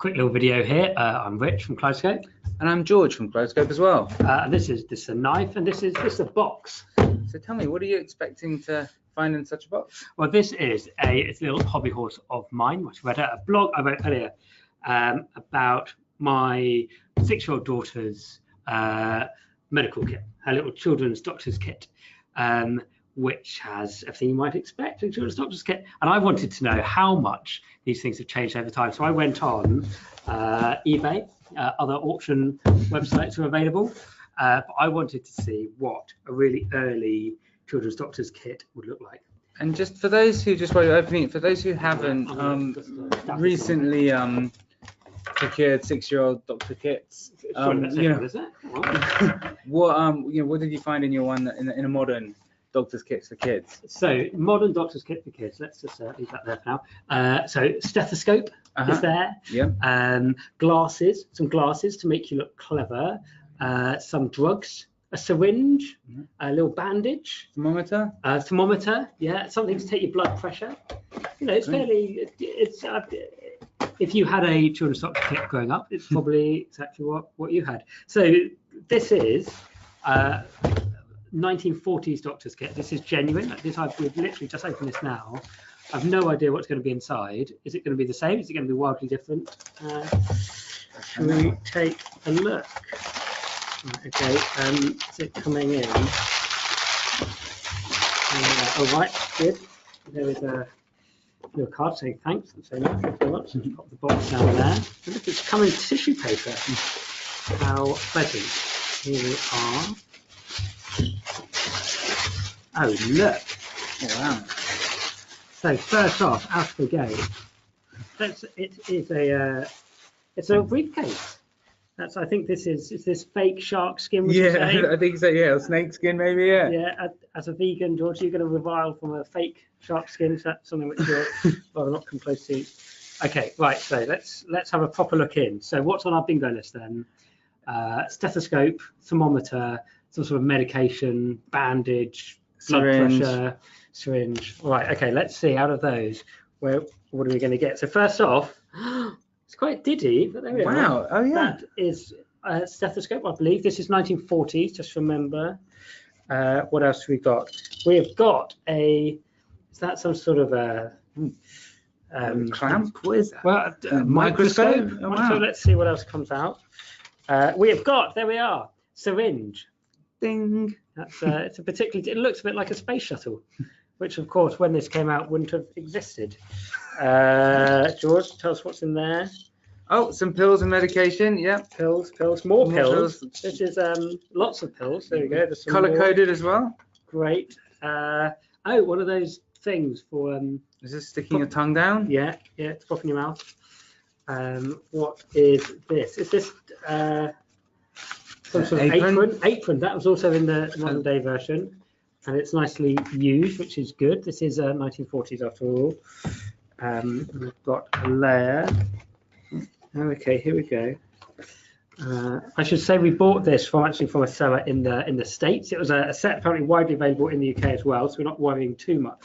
quick little video here. I'm Rich from Kaleidoscope. And I'm George from Kaleidoscope as well. This is a knife, and this is a box. So tell me, what are you expecting to find in such a box? Well, this is it's a little hobby horse of mine, which I read a blog I wrote earlier about my 6-year-old daughter's medical kit, her little children's doctor's kit, which has everything you might expect in a children's doctor's kit. And I wanted to know how much these things have changed over time. So I went on eBay, other auction websites are available, but I wanted to see what a really early children's doctor's kit would look like. And just for those who just while you're opening it, for those who haven't recently procured 6-year-old doctor kits, what did you find in your one in a modern doctor's kits for kids? So modern doctor's kit for kids. Let's just leave that there for now. So stethoscope is there. Yeah. Glasses, some glasses to make you look clever. Some drugs, a syringe, a little bandage. Thermometer. Thermometer. Yeah. Something to take your blood pressure. You know, it's fairly. It's if you had a children's doctor kit growing up, it's probably exactly what you had. So this is 1940s doctor's kit. This is genuine. We've literally just opened this now. I have no idea what's going to be inside. Is it going to be the same? Is it going to be wildly different? Shall we take a look? Right, okay. Is it coming in? All right, good. There is a little card saying thanks and saying thank you very much. And pop the box down there. And look, it's come in tissue paper. How pleasant. Here we are. Oh, look. Oh, wow. So first off, out of the gate, it's a briefcase. I think this is this fake shark skin. Yeah, I think so. Yeah, snake skin maybe. Yeah. Yeah. As a vegan, George, you're going to revile from a fake shark skin. Is that something which you're rather not come close to? Okay, right. So let's have a proper look in. So what's on our bingo list then? Stethoscope, thermometer, some sort of medication, bandage, syringe. Blood pressure, syringe. Right. Okay. Let's see. Out of those, what are we going to get? So first off. It's quite diddy, but there we are. Wow, oh yeah. That is a stethoscope, I believe. This is 1940s, just remember. What else have we got? We have got is that some sort of a... clamp? What is that? Well, microscope? Oh, wow. So let's see what else comes out. We have got, there we are, syringe. Ding. That's it's a particularly, it looks a bit like a space shuttle, which of course, when this came out, wouldn't have existed. George, tell us what's in there. Oh, some pills and medication. Yeah. Pills, more pills. This is lots of pills. There we go. Color coded as well. Great. One of those things for. Is this sticking your tongue down? Yeah, it's popping your mouth. What is this? Is this some sort of apron? That was also in the modern day version, and it's nicely used, which is good. This is 1940s after all. We've got a layer. Okay, here we go. I should say we bought this from a seller in the States. It was a set apparently widely available in the UK as well, so we're not worrying too much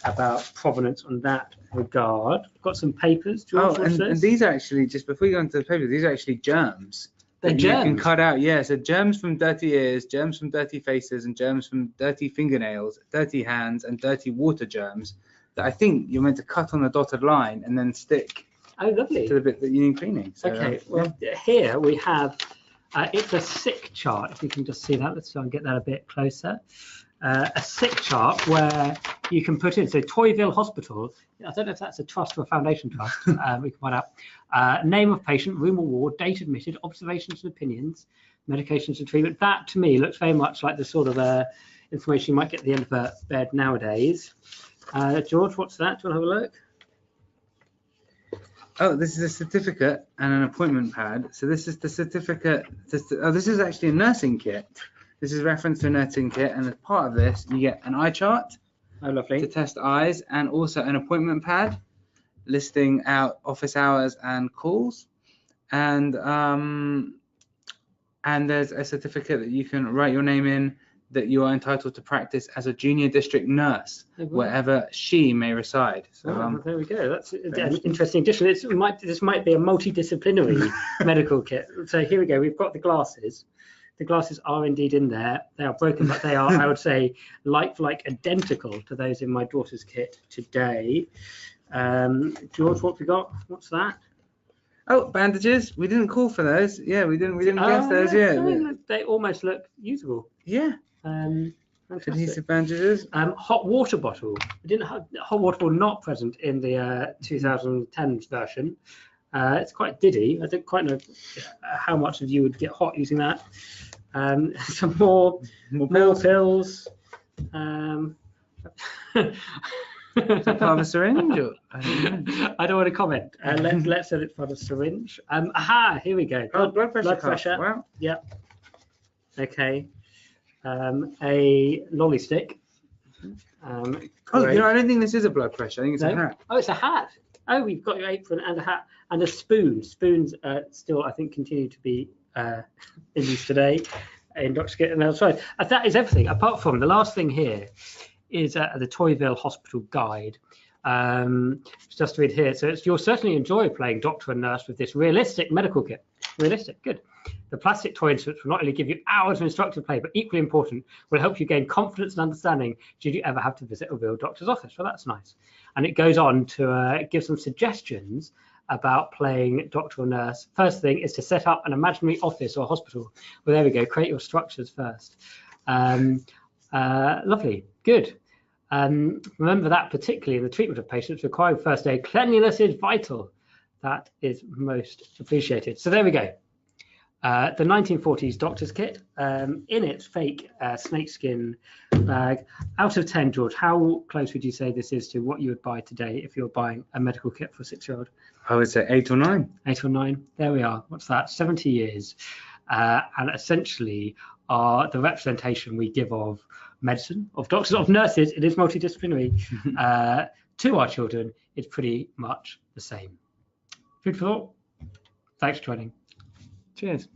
about provenance on that regard. We've got some papers. And these are actually, just before you go into the papers, these are actually germs. They're germs. You can cut out, yeah. So germs from dirty ears, germs from dirty faces, and germs from dirty fingernails, dirty hands, and dirty water germs that I think you're meant to cut on the dotted line and then stick. Oh, lovely. To the bit that you need cleaning. So, okay, well, here we have, it's a sick chart. If you can just see that, let's try and get that a bit closer. A sick chart where you can put in, so Toyville Hospital, I don't know if that's a trust or a foundation trust, we can find out. Name of patient, room or ward, date admitted, observations and opinions, medications and treatment. That to me looks very much like the sort of information you might get at the end of a bed nowadays. George, what's that? Do you want to have a look? Oh, this is a certificate and an appointment pad. So this is the certificate. This is actually a nursing kit. This is reference to a nursing kit, and as part of this, you get an eye chart. Oh, lovely. To test eyes, and also an appointment pad listing out office hours and calls, and there's a certificate that you can write your name in, that you are entitled to practice as a junior district nurse, wherever she may reside. So there we go. That's an interesting addition. This might be a multidisciplinary medical kit. So here we go. We've got the glasses. The glasses are indeed in there. They are broken, but they are, I would say, like identical to those in my daughter's kit today. George, what have we got? What's that? Oh, bandages. We didn't call for those. Yeah, we didn't guess those yet. They almost look usable. Yeah. Adhesive bandages. Hot water bottle. We didn't have hot water bottle not present in the 2010 version. It's quite diddy. I don't quite know how much of you would get hot using that. Some more pills. Is that part of a syringe? Or, I don't want to comment. Let's set it for the syringe. Here we go. Blood pressure. Wow. Yep. Okay. A lolly stick. I don't think this is a blood pressure. I think it's a hat. Oh, it's a hat. Oh, we've got your apron and a hat and a spoon. Spoons still, I think, continue to be in use today in Dr. Kit and elsewhere. That is everything. Apart from the last thing here is the Toyville Hospital Guide. Just to read here. So you'll certainly enjoy playing doctor and nurse with this realistic medical kit. Realistic, good. The plastic toy instruments will not only give you hours of instructive play, but equally important, will help you gain confidence and understanding should you ever have to visit a real doctor's office. Well, that's nice. And it goes on to give some suggestions about playing doctor or nurse. First thing is to set up an imaginary office or hospital. Well, there we go. Create your structures first. Lovely. Good. Remember that particularly in the treatment of patients requiring first aid, cleanliness is vital. That is most appreciated. So there we go. The 1940s doctor's kit in its fake snakeskin bag. Out of 10, George, how close would you say this is to what you would buy today if you're buying a medical kit for a 6-year-old? I would say 8 or 9. 8 or 9. There we are. What's that? 70 years. And essentially are the representation we give of medicine, of doctors, of nurses. It is multidisciplinary. To our children, it's pretty much the same. Food for thought. Thanks for joining. Cheers.